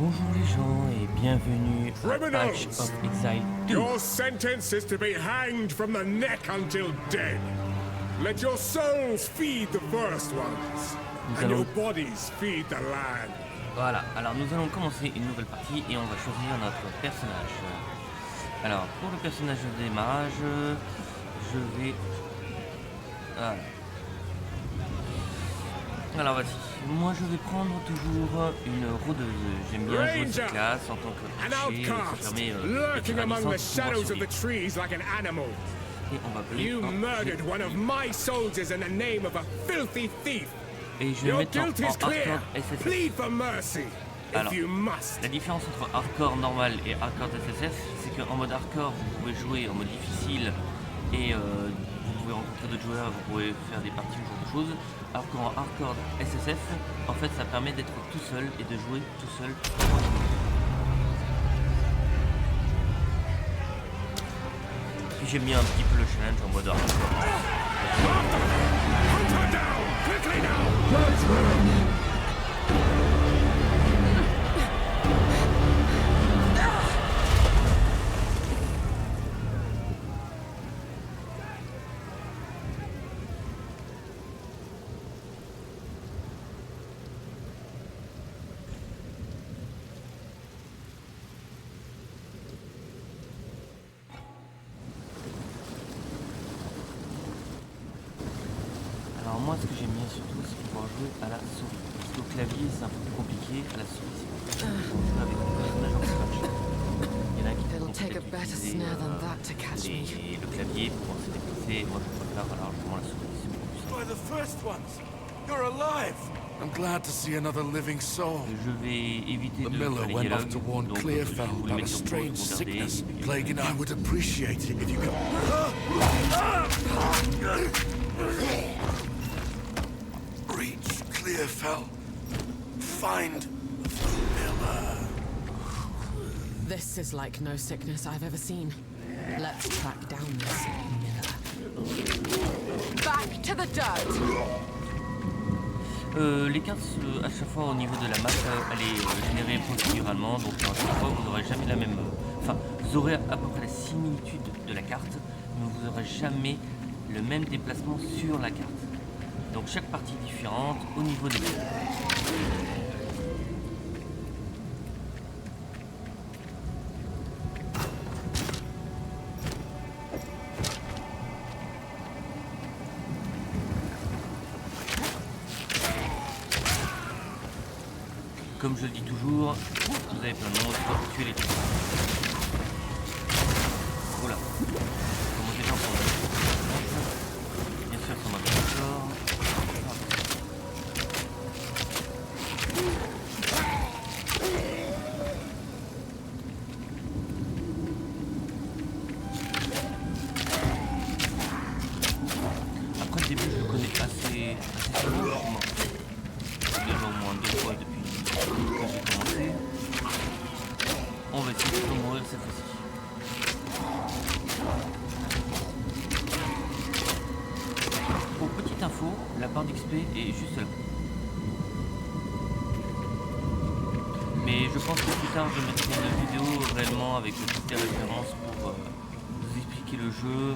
Bonjour les gens et bienvenue à Patch of Exile 2. Your sentence is to be hanged from the neck until dead. Let your souls feed the first ones, and your bodies feed the land. Voilà, alors nous allons commencer une nouvelle partie et on va choisir notre personnage. Alors, pour le personnage de démarrage, je vais... Voilà. Alors voici, moi je vais prendre toujours une rôdeuse. J'aime bien jouer cette classe en tant que cliché, ça permet lurking among the d'être shadows of the trees like an animal. Et on va appeler You murdered one of my soldiers in the name of a filthy thief. Et je vais Your mettre en guilt is clear. hardcore SSF. Plead for mercy Alors, if you must. la différence entre hardcore normal et hardcore SSF, c'est qu'en mode hardcore, vous pouvez jouer en mode difficile et vous pouvez rencontrer d'autres joueurs, vous pouvez faire des parties, ce genre de choses. Alors qu'en hardcore SSF, en fait, ça permet d'être tout seul et de jouer tout seul. Puis j'aime bien un petit peu le challenge en mode hardcore. Hunt her down quickly now. Alors moi, ce que j'aime bien surtout, c'est pouvoir jouer à la souris. Parce qu'au clavier, c'est un peu plus compliqué, à la souris, c'est plus facile. On joue avec le personnage en scratch. Il y en a qui vont utiliser le clavier pour se déplacer. Moi, je préfère largement la souris, c'est beaucoup plus simple. By the first ones, you're alive. I'm glad to see another living soul. Je vais éviter The de Miller faire les went off dialogues, to warn donc je Clearfell vous les about mets a sur pause, strange regardez. sickness plaguing. I would appreciate it if you could. Reach Clearfell. Find the Miller. This is like no sickness I've ever seen. Let's track down this Miller. Back to the dirt! Les cartes, à chaque fois au niveau de la map, elle est générée procéduralement, donc à chaque fois vous n'aurez jamais la même... Enfin, vous aurez à peu près la similitude de la carte, mais vous n'aurez jamais le même déplacement sur la carte. Donc chaque partie est différente au niveau des cartes. Comme je le dis toujours, vous avez plein de monstres, tuez les trucs. Voilà. Comment déjà on prend bien sûr ça m'a bien fort. Après le début je le connais assez souvent, déjà au moins 2 fois depuis que j'ai commencé. On va essayer de mourir cette fois-ci. Pour petite info, la barre d'XP est juste là. Mais je pense que plus tard je mettrai une vidéo réellement avec toutes les références pour vous expliquer le jeu.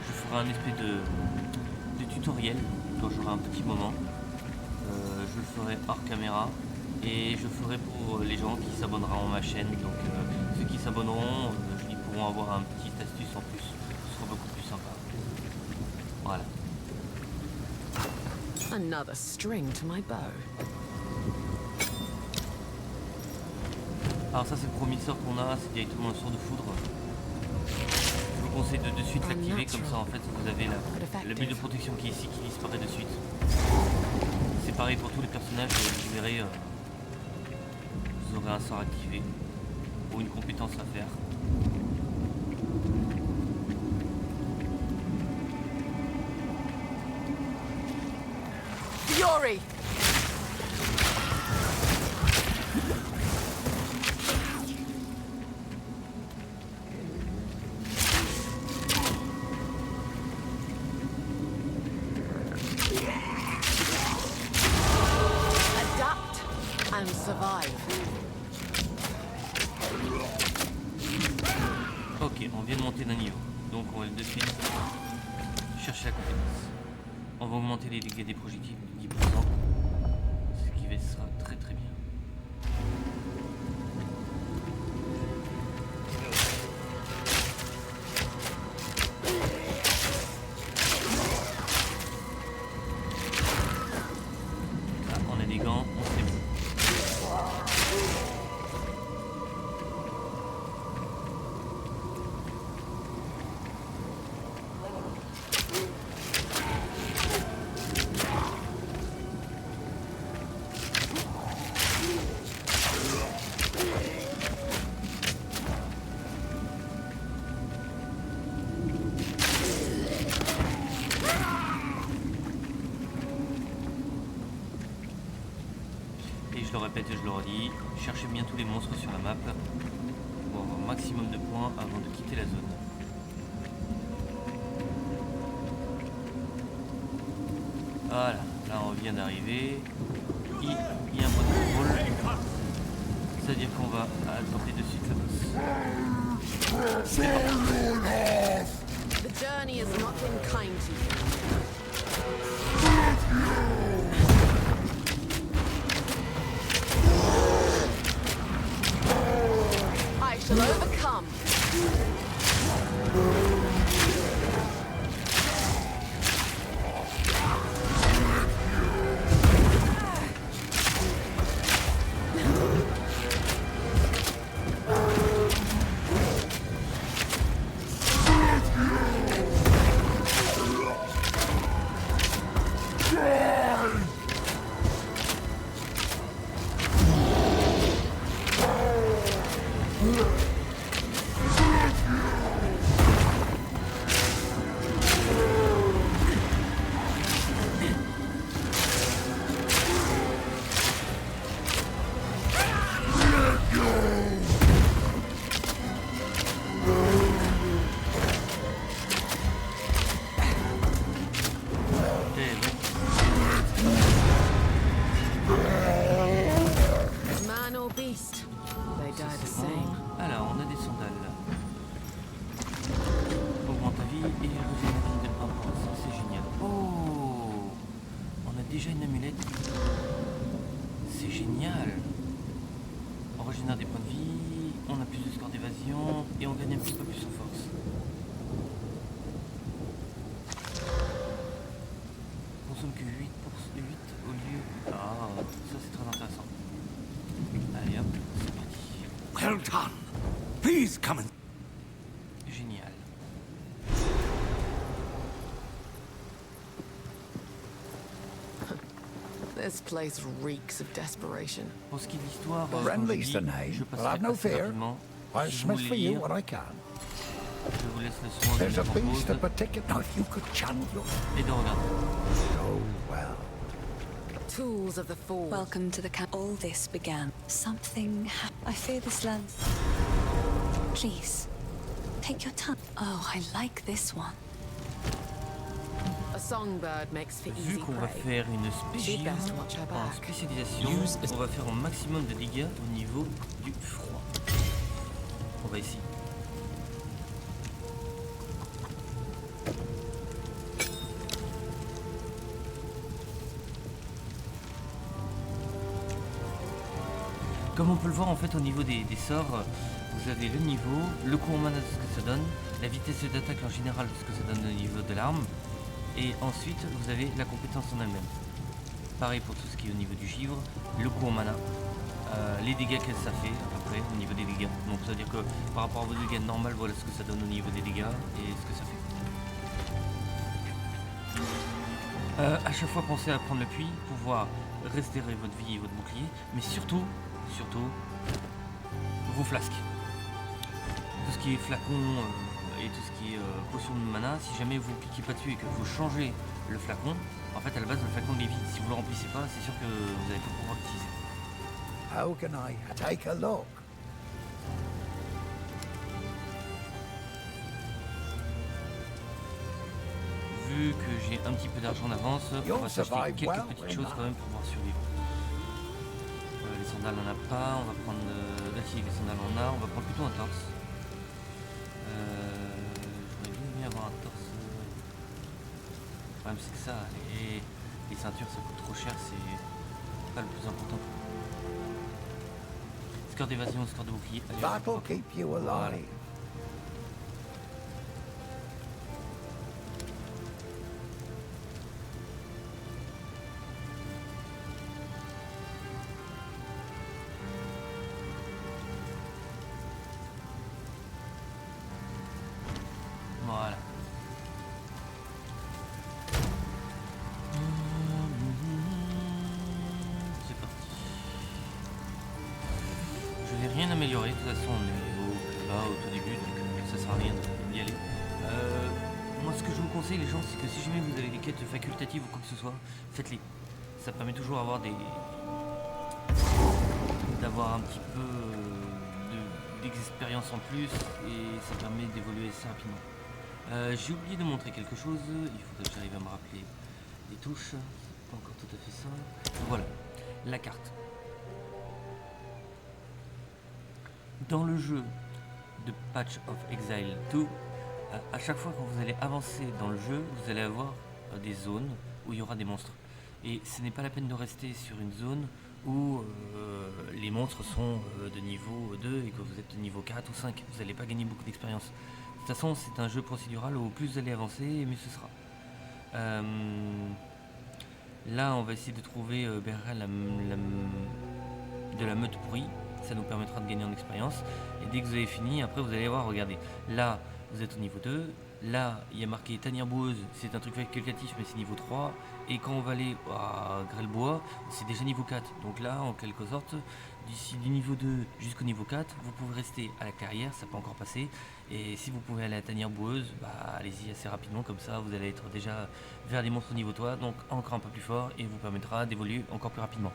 Je ferai un espèce de tutoriel quand j'aurai un petit moment. Je le ferai hors caméra. Et je ferai pour les gens qui s'abonneront à ma chaîne, donc ceux qui s'abonneront, ils pourront avoir un petit astuce en plus, ce sera beaucoup plus sympa. Voilà. Another string to my bow. Alors ça c'est le premier sort qu'on a, c'est directement un sort de foudre. Je vous conseille de suite l'activer, comme ça en fait vous avez la bulle de protection qui est ici qui disparaît de suite. C'est pareil pour tous les personnages, vous verrez. Vous aurez un sort activé ou une compétence à faire. Fury! Adapt and survive. Ok, on vient de monter d'un niveau. Donc on va de suite chercher la compétence. On va augmenter les dégâts des projectiles de 10%. Ce qui sera très très bien. Là, on a des gants, on sait bon. Et je le répète et je le redis, cherchez bien tous les monstres sur la map pour avoir un maximum de points avant de quitter la zone. Voilà, là on vient d'arriver. Il y a un point de contrôle. C'est-à-dire qu'on va attenter de suite la boss. The journey has not been kind to you. I shall overcome. Man or beast, they die the same. Alors, on a des sandales. Augmente ta vie et régénère de 1%. C'est génial. Oh, on a déjà une amulette. C'est génial. On régénère des points de vie, on a plus de score d'évasion et on gagne un petit peu plus en force. On consomme que 8 au lieu. Ah, ça c'est très intéressant. Allez hop, c'est parti. Well done. Please come and... Génial. This place reeks of desperation. Pour ce qui est de l'histoire, Friendly's the name. je Well, passerai have no assez fear. rapidement. I'll Si vous smith voulez for you lire, what I can. je vous laisse le soin de There's a mettre en beast pause in particular. Now, if you could channel your... et de regarder. Oh, well. Tools of the Forge. Welcome to the camp. All this began. Something I fear this land. Please, take your time. Oh, I like this one. A songbird makes for Vu easy qu'on va prey. faire une She'd best watch her en back. spécialisation, on va faire un maximum de dégâts au niveau du froid. On va essayer. Comme on peut le voir en fait au niveau des sorts, vous avez le niveau, le coût en mana de ce que ça donne, la vitesse d'attaque en général de ce que ça donne au niveau de l'arme, et ensuite vous avez la compétence en elle-même. Pareil pour tout ce qui est au niveau du givre, le coût en mana, les dégâts que ça fait à peu près au niveau des dégâts. Donc ça veut dire que par rapport à vos dégâts normaux, voilà ce que ça donne au niveau des dégâts et ce que ça fait. À chaque fois pensez à prendre l'appui pour pouvoir restaurer votre vie et votre bouclier, mais surtout vos flasques. Tout ce qui est flacon et tout ce qui est potion de mana, si jamais vous cliquez pas dessus et que vous changez le flacon, en fait à la base le flacon est vide. Si vous le remplissez pas, c'est sûr que vous n'allez pas pouvoir l'utiliser. How can I take a look? Vu que j'ai un petit peu d'argent en avance, on va s'acheter quelques petites choses quand même pour pouvoir survivre. Les sandales on n'a pas, on va prendre... Là si les sandales on a, on va prendre plutôt un torse. J'aurais bien aimé avoir un torse. Le problème c'est que ça, les ceintures ça coûte trop cher, c'est pas le plus important. Score d'évasion, score de bouclier. Allez, That'll keep you alive. Voilà. C'est parti. Je vais rien améliorer, de toute façon on est au plus bas, au tout début, donc ça sert à rien d'y aller. Moi ce que je vous conseille les gens, c'est que si jamais vous avez des quêtes facultatives ou quoi que ce soit, faites-les. Ça permet toujours d'avoir un petit peu d'expérience en plus et ça permet d'évoluer assez rapidement. J'ai oublié de montrer quelque chose, il faudrait que j'arrive à me rappeler les touches, c'est pas encore tout à fait ça. Voilà, la carte. Dans le jeu de Path of Exile 2, à chaque fois quand vous allez avancer dans le jeu, vous allez avoir des zones où il y aura des monstres. Et ce n'est pas la peine de rester sur une zone où les monstres sont de niveau 2 et que vous êtes de niveau 4 ou 5. Vous n'allez pas gagner beaucoup d'expérience. De toute façon, c'est un jeu procédural où plus vous allez avancer, mieux ce sera. Là, on va essayer de trouver Berra de la meute pourrie. Ça nous permettra de gagner en expérience. Et dès que vous avez fini, après vous allez voir, regardez. Là, vous êtes au niveau 2. Là, il y a marqué Tanière Boueuse. C'est un truc facultatif, mais c'est niveau 3. Et quand on va aller à Grêlebois, c'est déjà niveau 4. Donc là, en quelque sorte, d'ici du niveau 2 jusqu'au niveau 4, vous pouvez rester à la carrière, ça peut encore passer. Et si vous pouvez aller à la Tanière Boueuse, bah, allez-y assez rapidement, comme ça vous allez être déjà vers les monstres niveau 3, donc encore un peu plus fort et vous permettra d'évoluer encore plus rapidement.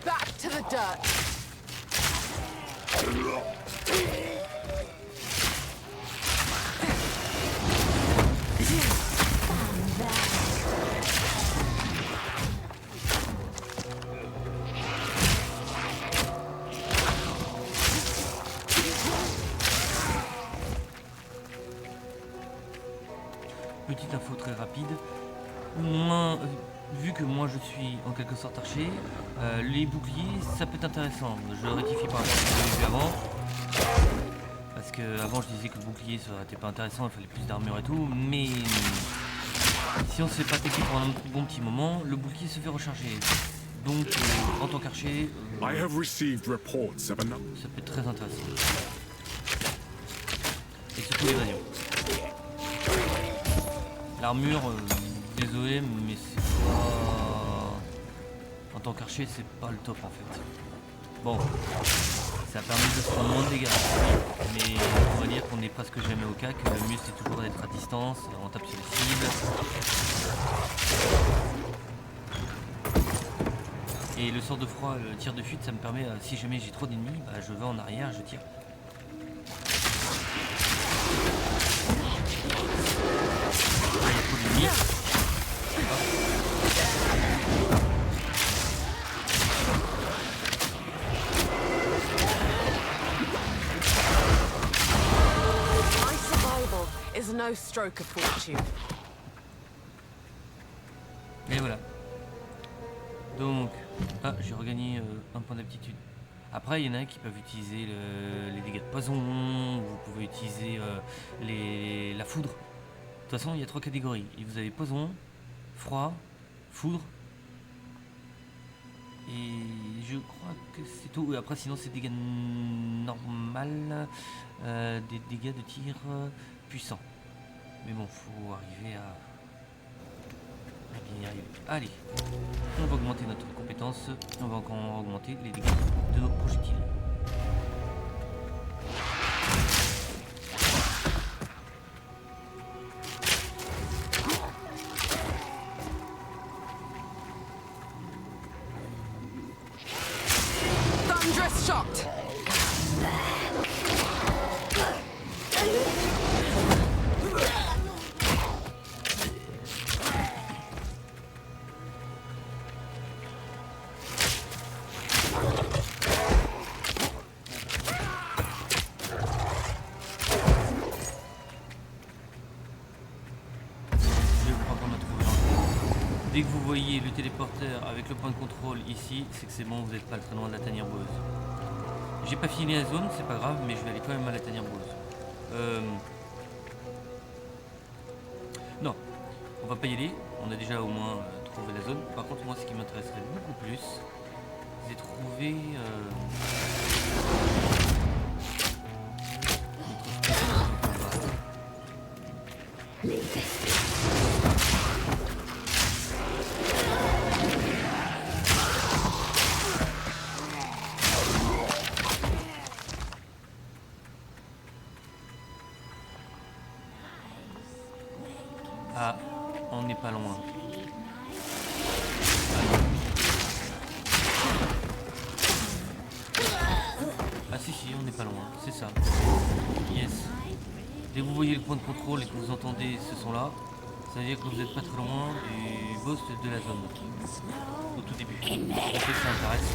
Back to the dirt. Petite info très rapide. Vu que moi je suis en quelque sorte archer, les boucliers ça peut être intéressant. Je rectifie par rapport à ce que j'avais vu avant. Parce que avant je disais que le bouclier ça n'était pas intéressant, il fallait plus d'armure et tout. Mais si on se fait pas attaquer pendant un bon petit moment, le bouclier se fait recharger. Donc en tant qu'archer, ça peut être très intéressant. Et surtout l'évasion. L'armure, désolé, mais c'est pas... En tant qu'archer, c'est pas le top en fait. Bon, ça permet de se prendre moins de dégâts. Mais on va dire qu'on est presque jamais au cac. Le mieux c'est toujours d'être à distance, on tape sur les cibles. Et le sort de froid, le tir de fuite, ça me permet, si jamais j'ai trop d'ennemis, bah, je vais en arrière, je tire. My survival is no stroke of fortune. Et voilà. Donc, j'ai regagné un point d'aptitude. Après, il y en a qui peuvent utiliser les dégâts de poison, vous pouvez utiliser la foudre. De toute façon, il y a 3 catégories. Vous avez poison, froid, foudre. Et je crois que c'est tout. Et après, sinon, c'est dégâts normal, des dégâts de tir puissants. Mais bon, faut arriver à bien y arriver. Allez, on va augmenter notre compétence. On va encore augmenter les dégâts de nos projectiles. Thunderous shot. Dès que vous voyez le téléporteur avec le point de contrôle ici, c'est que c'est bon, vous n'êtes pas très loin de la tanière boueuse. J'ai pas fini la zone, c'est pas grave, mais je vais aller quand même à la tanière boueuse. Non, on va pas y aller, on a déjà au moins trouvé la zone. Par contre, moi, ce qui m'intéresserait beaucoup plus, c'est trouver... Ah, on n'est pas loin. Ah si, on n'est pas loin, c'est ça. Yes. Dès que vous voyez le point de contrôle et que vous entendez ce son-là, ça veut dire que vous n'êtes pas très loin du boss de la zone. Au tout début. Ça fait que ça intéresse.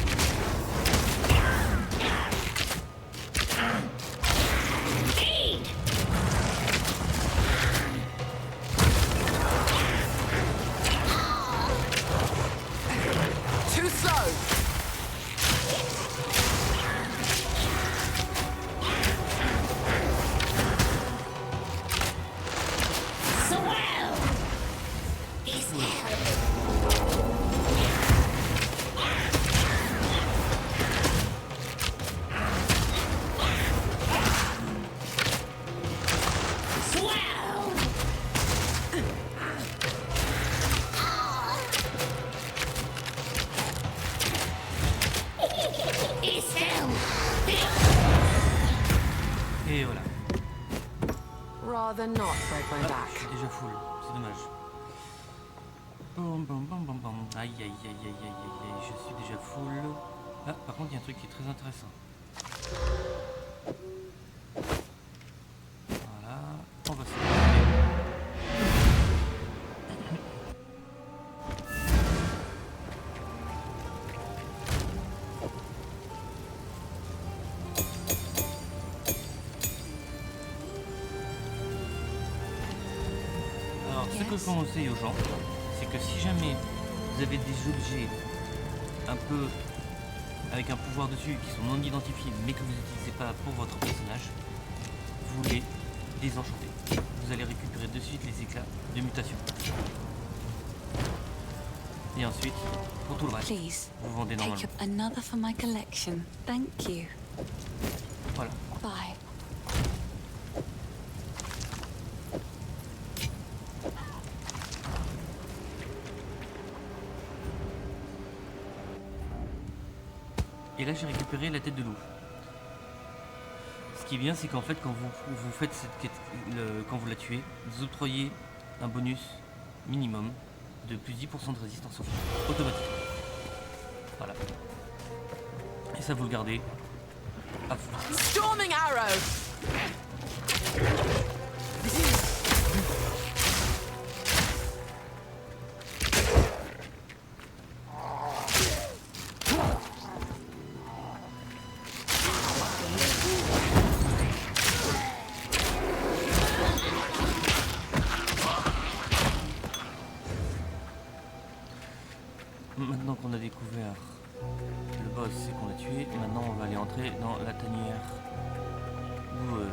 Too slow! Et voilà. Rather not break my back. C'est déjà full, c'est dommage. Bom, bom, bom, bom, bom. Aïe aïe aïe aïe aïe aïe aïe, je suis déjà full. Ah, par contre, il y a un truc qui est très intéressant. Voilà, on va se... Alors, ce que je conseille aux gens, c'est que si jamais vous avez des objets un peu avec un pouvoir dessus qui sont non identifiés mais que vous n'utilisez pas pour votre personnage, vous les désenchantez. Vous allez récupérer de suite les éclats de mutation. Et ensuite, pour tout le reste, Please, vous vendez normalement. take another for my collection. Thank you. Voilà. Bye. Et là j'ai récupéré la tête de loup. Ce qui est bien, c'est qu'en fait quand vous faites cette quête, quand vous la tuez, vous octroyez un bonus minimum de plus 10% de résistance au feu, automatique. Voilà. Et ça vous le gardez à fond. Storming arrow! Maintenant qu'on a découvert le boss et qu'on l'a tué, maintenant on va aller entrer dans la tanière boueuse.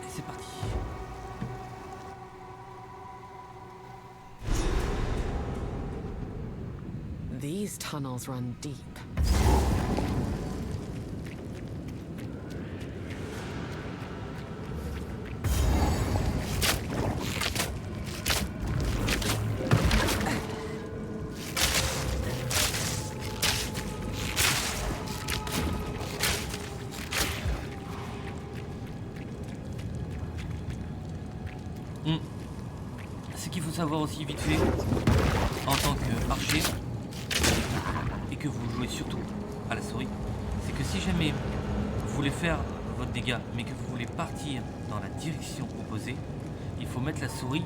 Et c'est parti. These tunnels run deep. Ce qu'il faut savoir aussi vite fait, en tant qu'archer, et que vous jouez surtout à la souris, c'est que si jamais vous voulez faire votre dégât, mais que vous voulez partir dans la direction opposée, il faut mettre la souris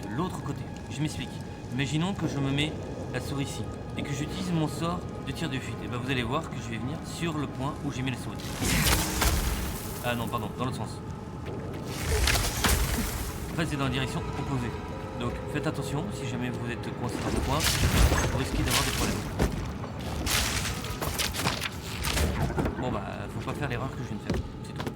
de l'autre côté. Je m'explique. Imaginons que je me mets la souris ici, et que j'utilise mon sort de tir de fuite. Et ben vous allez voir que je vais venir sur le point où j'ai mis la souris. Ah non, pardon, dans l'autre sens. En fait, c'est dans la direction opposée. Donc faites attention, si jamais vous êtes coincé dans le coin, vous risquez d'avoir des problèmes. Bon bah, faut pas faire l'erreur que je viens de faire, c'est tout.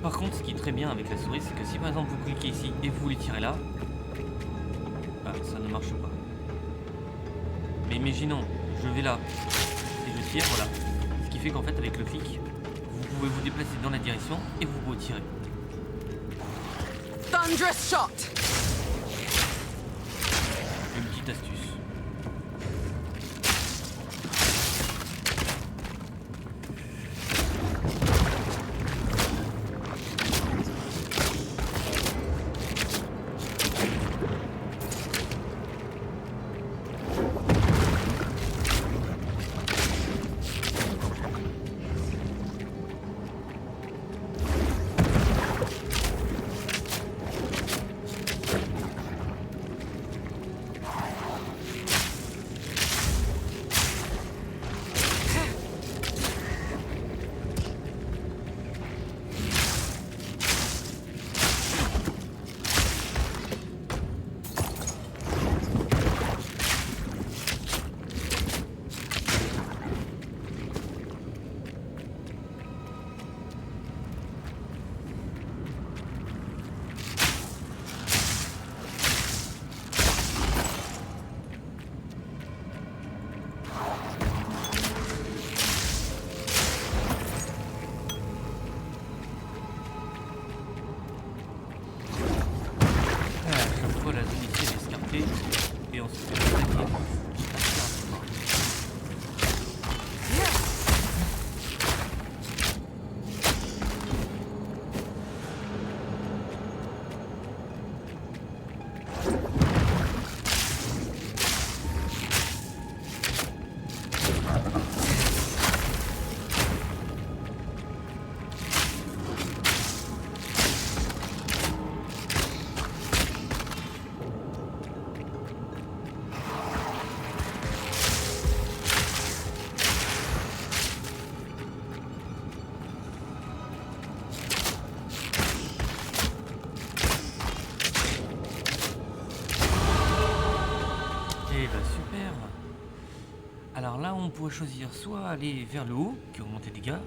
Par contre, ce qui est très bien avec la souris, c'est que si par exemple vous cliquez ici et vous voulez tirer là, bah, ça ne marche pas. Mais imaginons, je vais là et je tire, voilà. Ce qui fait qu'en fait, avec le clic, vous pouvez vous déplacer dans la direction et vous retirer. Thunderous shot! Une petite astuce. Et on se fait attaquer assez rapidement. Super. Alors là, on pourrait choisir soit aller vers le haut, qui augmente les dégâts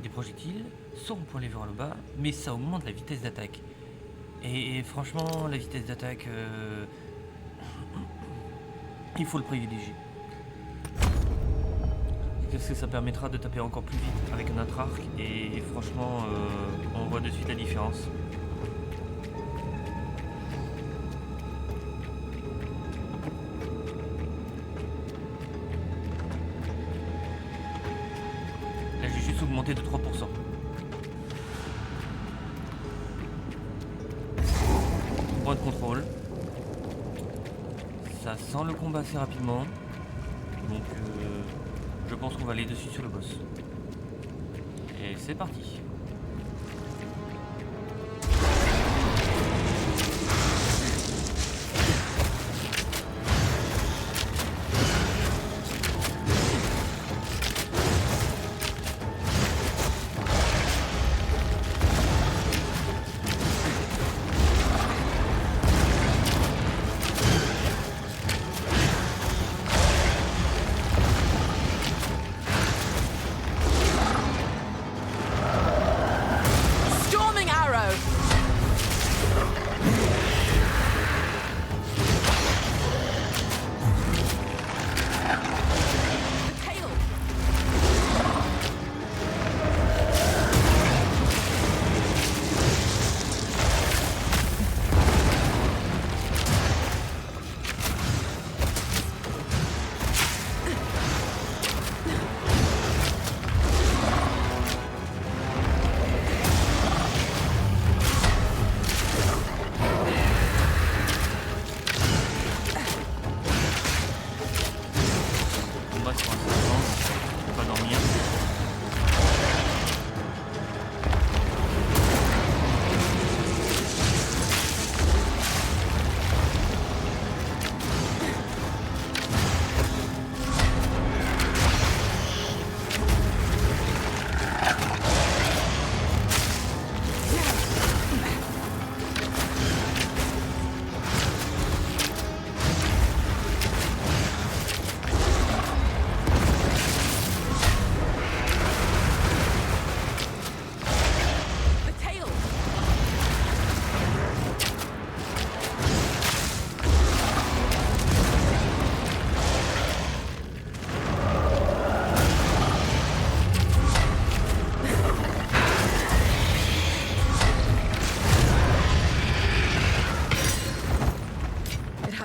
des projectiles, soit on peut aller vers le bas, mais ça augmente la vitesse d'attaque. Et franchement, la vitesse d'attaque, il faut le privilégier. Parce que ça permettra de taper encore plus vite avec notre arc, et franchement, on voit de suite la différence. Augmenté de 3%. Point de contrôle. Ça sent le combat assez rapidement. Donc je pense qu'on va aller dessus sur le boss. Et c'est parti.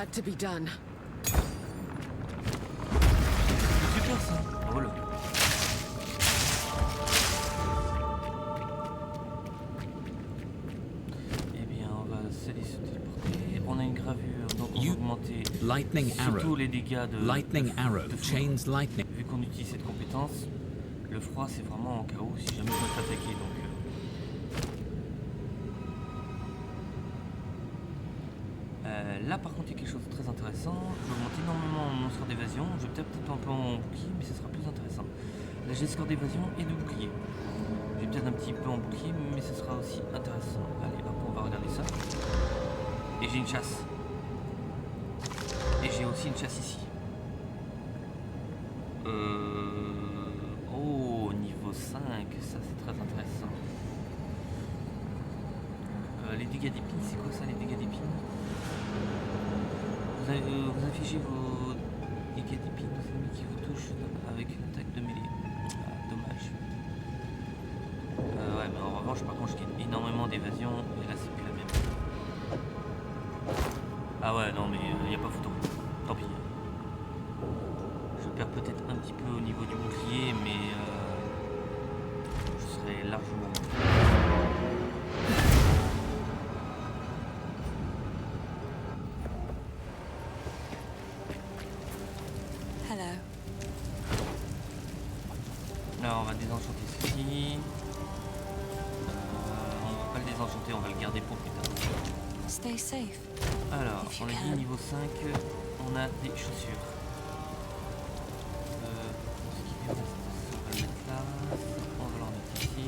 work to be done. Super ça. Drôle. Eh bien, on va se téléporter. On a une gravure, donc on va augmenter Lightning surtout arrow. les dégâts de Lightning arrow. de foudre. Chains lightning. Vu qu'on utilise cette compétence, le froid c'est vraiment en KO si jamais je me fais attaquer. Donc, là par contre il y a quelque chose de très intéressant. Je vais augmenter énormément mon score d'évasion. Je vais peut-être un peu en bouclier, mais ce sera plus intéressant. Là j'ai le score d'évasion et de bouclier. J'ai peut-être un petit peu en bouclier, mais ce sera aussi intéressant. Allez hop, on va regarder ça. Et j'ai une chasse. Et j'ai aussi une chasse ici. Oh, niveau 5, ça c'est très intéressant. Les dégâts d'épines, c'est quoi ça les dégâts d'épines? Vous affichez vos dégâts d'épines aux ennemis qui vous touchent avec une attaque de mêlée. Ah, dommage. Ouais, mais en revanche, par contre, je gagne énormément d'évasion et là c'est plus la même. Ah ouais, non, mais il n'y a pas photo. Tant pis. Je perds peut-être un petit peu au niveau du bouclier, mais je serai largement. Hello. Là, on va désenchanter ceci. On va pas le désenchanter, on va le garder pour plus tard. Stay safe. Alors, If on you a dit can. niveau 5, on a des chaussures. Ce qui lui reste, on va le mettre là. On va le remettre ici.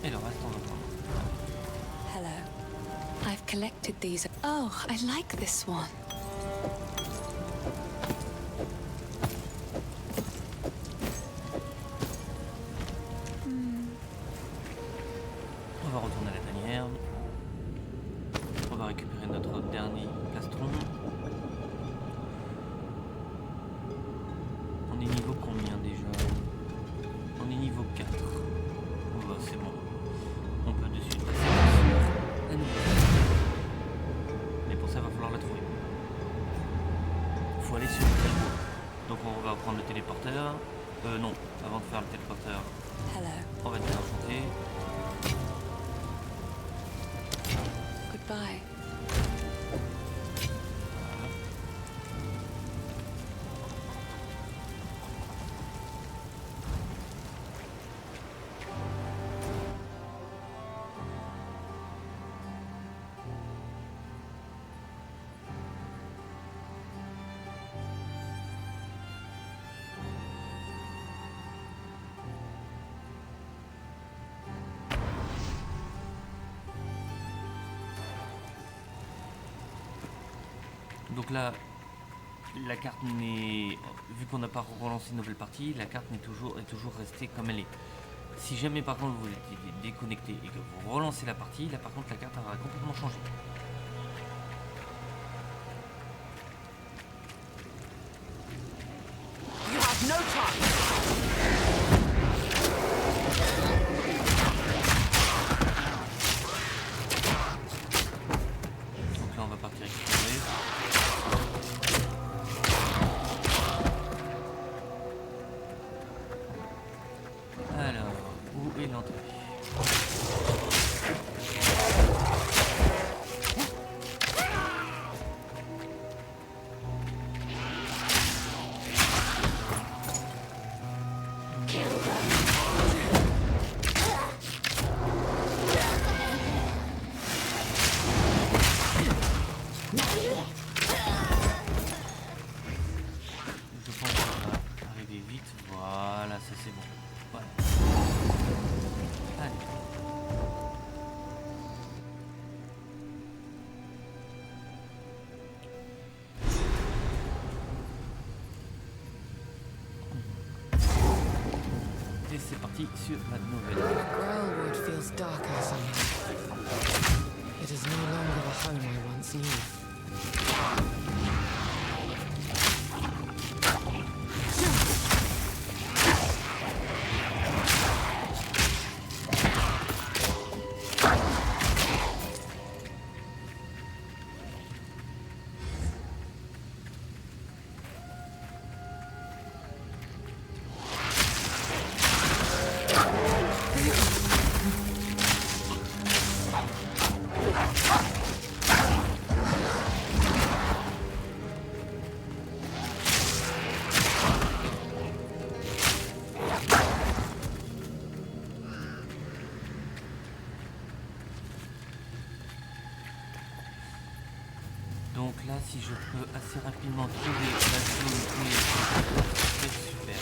Et le reste, on va prendre. Hello. I've collected these. Oh, I like this one. On va retourner à la tanière. On va récupérer notre dernier plastron. On est niveau combien déjà? On est niveau 4. Oh bah c'est bon. On peut de suite passer sur la nouvelle. Mais pour ça, il va falloir la trouver. Il faut aller sur le tableau. Donc on va prendre le téléporteur. Non, avant de faire le téléporteur, Hello. on va désenchanter. Goodbye. Donc là, la carte n'est... Vu qu'on n'a pas relancé une nouvelle partie, la carte est toujours restée comme elle est. Si jamais par contre vous êtes déconnecté et que vous relancez la partie, là par contre la carte va complètement changer. You have no time. Donc là on va partir récupérer. Alors, où est l'entrée? Je pense qu'on va arriver vite. Voilà, ça c'est bon. Voilà. Allez. Et c'est parti sur la nouvelle. Grellwood feels darker somehow. It is no longer the home I once knew. Donc là, si je peux assez rapidement trouver la zone où il y a c'est super.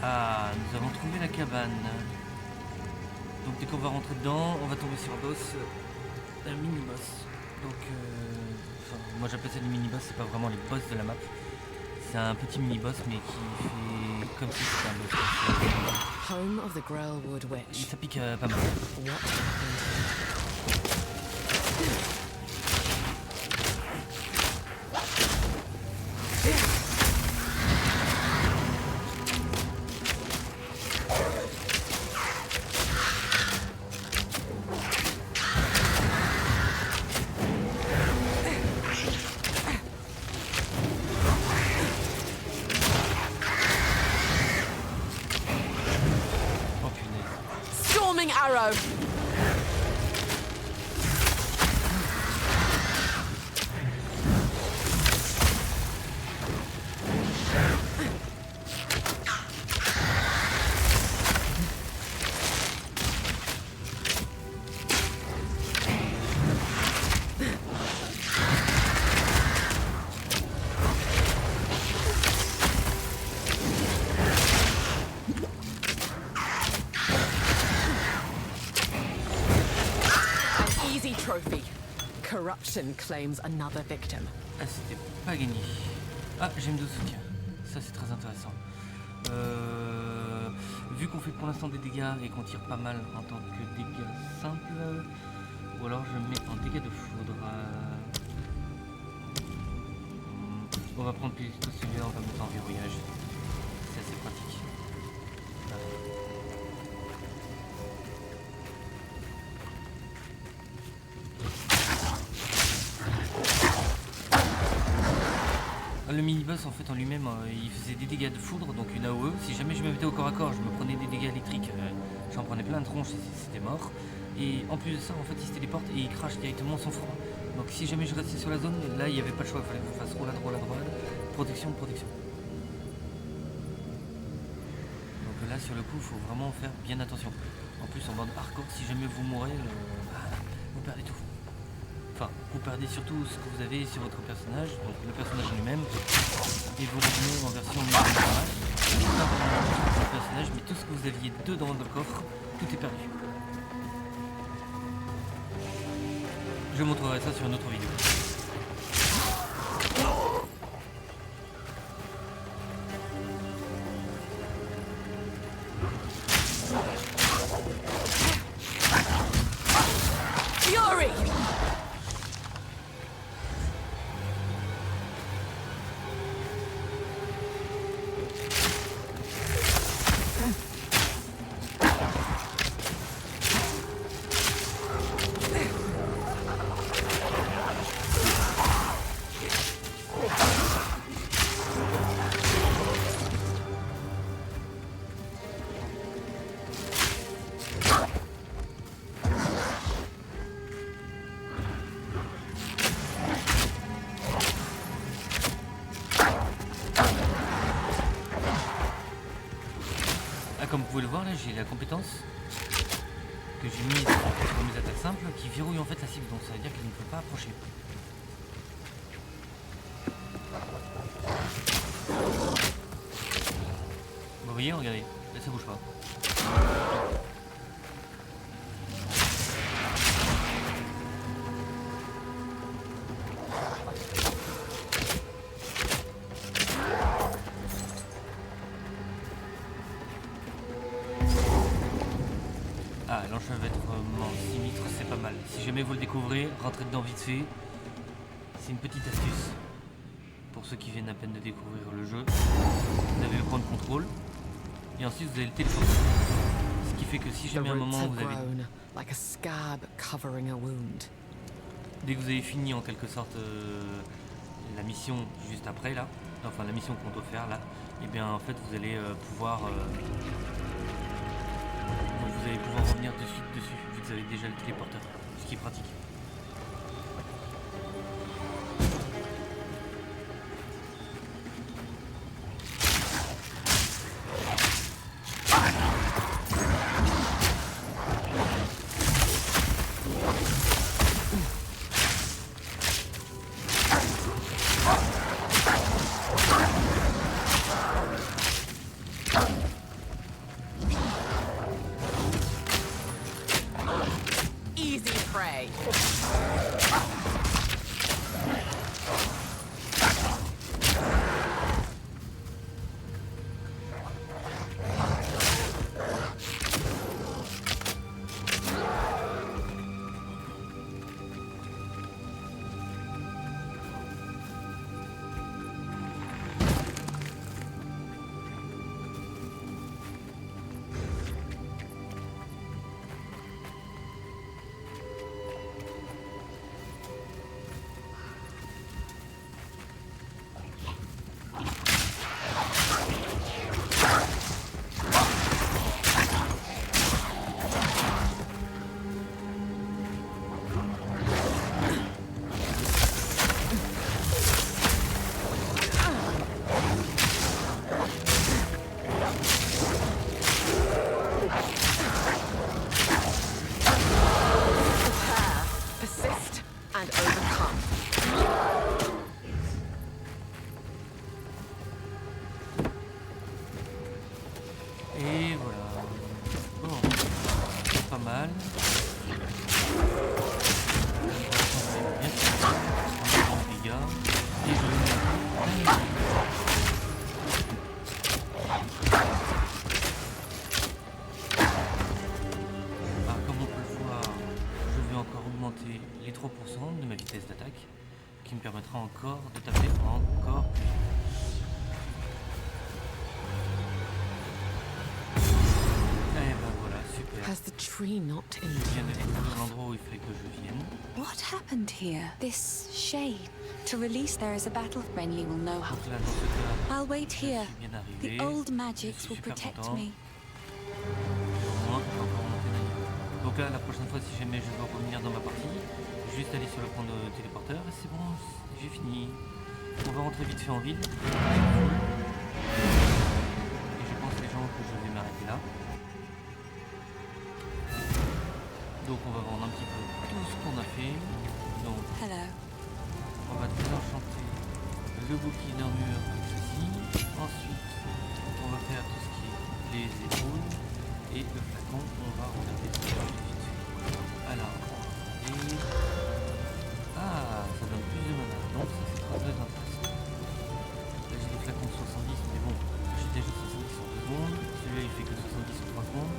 Ah, nous avons trouvé la cabane. Donc dès qu'on va rentrer dedans, on va tomber sur un boss, un mini-boss. Donc, enfin, moi j'appelle ça des mini-boss, c'est pas vraiment les boss de la map. C'est un petit mini-boss mais qui fait comme si c'était un boss. Home of the Grailwood Witch. Ça pique pas mal. What happened? Oh punaise. Storming arrow! Easy trophy. Corruption claims another victim. Ah, c'était pas gagné. Ah, j'aime de soutien. Ça, c'est très intéressant. Vu qu'on fait pour l'instant des dégâts et qu'on tire pas mal en tant que dégâts simples, ou alors je mets en dégâts de foudre. On va prendre plutôt celui-là, on va mettre en verrouillage. C'est assez pratique. Le mini-boss en fait en lui-même, il faisait des dégâts de foudre, donc une AOE. Si jamais je me mettais au corps à corps, je me prenais des dégâts électriques, j'en prenais plein de tronches et c'était mort. Et en plus de ça, en fait, il se téléporte et il crache directement son froid. Donc si jamais je restais sur la zone, là il n'y avait pas de choix, il fallait que je fasse roulade, protection, protection. Donc là sur le coup, il faut vraiment faire bien attention. En plus en mode hardcore, si jamais vous mourrez, vous perdez tout. Enfin, vous perdez surtout ce que vous avez sur votre personnage, donc le personnage lui-même, et vous revenez en version normale. Pas vraiment le personnage, mais tout ce que vous aviez dedans dans le coffre, tout est perdu. Je montrerai ça sur une autre vidéo. Fury! Comme vous pouvez le voir là, j'ai la compétence que j'ai mise sur mes attaques simples qui verrouille en fait la cible, donc ça veut dire qu'il ne peut pas approcher. Vous voyez, regardez, là ça bouge pas. je vais être mort. Simitre, c'est pas mal. Si jamais vous le découvrez, rentrez dedans vite fait. C'est une petite astuce. Pour ceux qui viennent à peine de découvrir le jeu, vous avez le point de contrôle. Et ensuite vous avez le téléporter. Ce qui fait que si jamais à un moment vous avez... Like a scab covering a wound. Dès que vous avez fini en quelque sorte la mission juste après là, enfin la mission qu'on doit faire là, et bien en fait vous allez pouvoir revenir de suite dessus vu que vous avez déjà le téléporteur, ce qui est pratique. Easy prey. And overcome. Et voilà. Bon, c'est pas mal. Bien sûr, les gars. Et je vais... comme on peut le voir, je vais encore augmenter les 3% de ma vitesse d'attaque, qui me permettra encore de taper encore plus vite. Et ben voilà, super. Has the tree not Je viens de découvrir l'endroit où il fallait que je vienne. What happened here? This shade. To release there is a battle. Renly will know how. Donc là, dans ce cas, I'll wait je here. suis bien arrivé. The old Je magics suis will super protect content. me. Au moins, je vais encore monter d'un niveau. Donc là, la prochaine fois, si jamais je veux revenir dans ma partie, juste aller sur le point de téléporteur, et c'est bon, j'ai fini. On va rentrer vite fait en ville. Et je pense les gens que je vais m'arrêter là. Donc on va vendre un petit peu tout ce qu'on a fait. Donc Hello. on va désenchanter le bouclier d'armure avec ceci. Ensuite, on va faire tout ce qui est les épaules. Et le flacon, on va regarder tout ça vite fait. Alors, et... Ah, ça donne plus de mana. Donc ça c'est très intéressant. Là j'ai des flacons de 70, mais bon, j'ai déjà 70 en 2 secondes. Celui-là il fait que 70 en 3 secondes.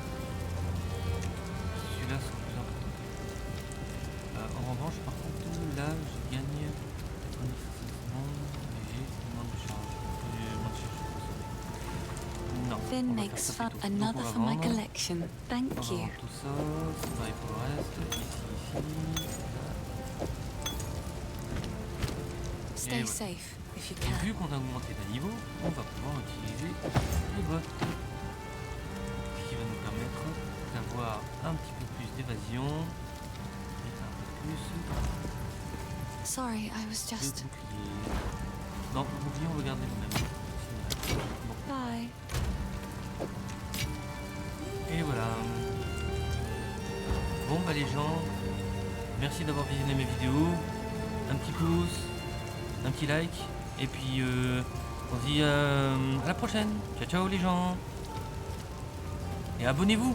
Celui-là c'est le plus important. En revanche, par contre, là je gagne 90 secondes, mais j'ai moins de charge. Moins de charge consommée. Non. Finn on va makes faire fun ça plutôt. another Donc, on for va my vendre. collection. Thank On va you. vendre tout ça, c'est pareil pour le reste. Ici. Stay voilà. safe if you Et can. vu qu'on a augmenté d'un niveau, on va pouvoir utiliser les bottes. Ce qui va nous permettre d'avoir un petit peu plus d'évasion et un peu plus Sorry, I was de just. bouclier. Non, le bouclier on va garder le même. Bon. Bye. Et voilà. Bon bah les gens, merci d'avoir visionné mes vidéos. Un petit pouce, un petit like, et puis on se dit à la prochaine. Ciao ciao les gens. Et abonnez-vous.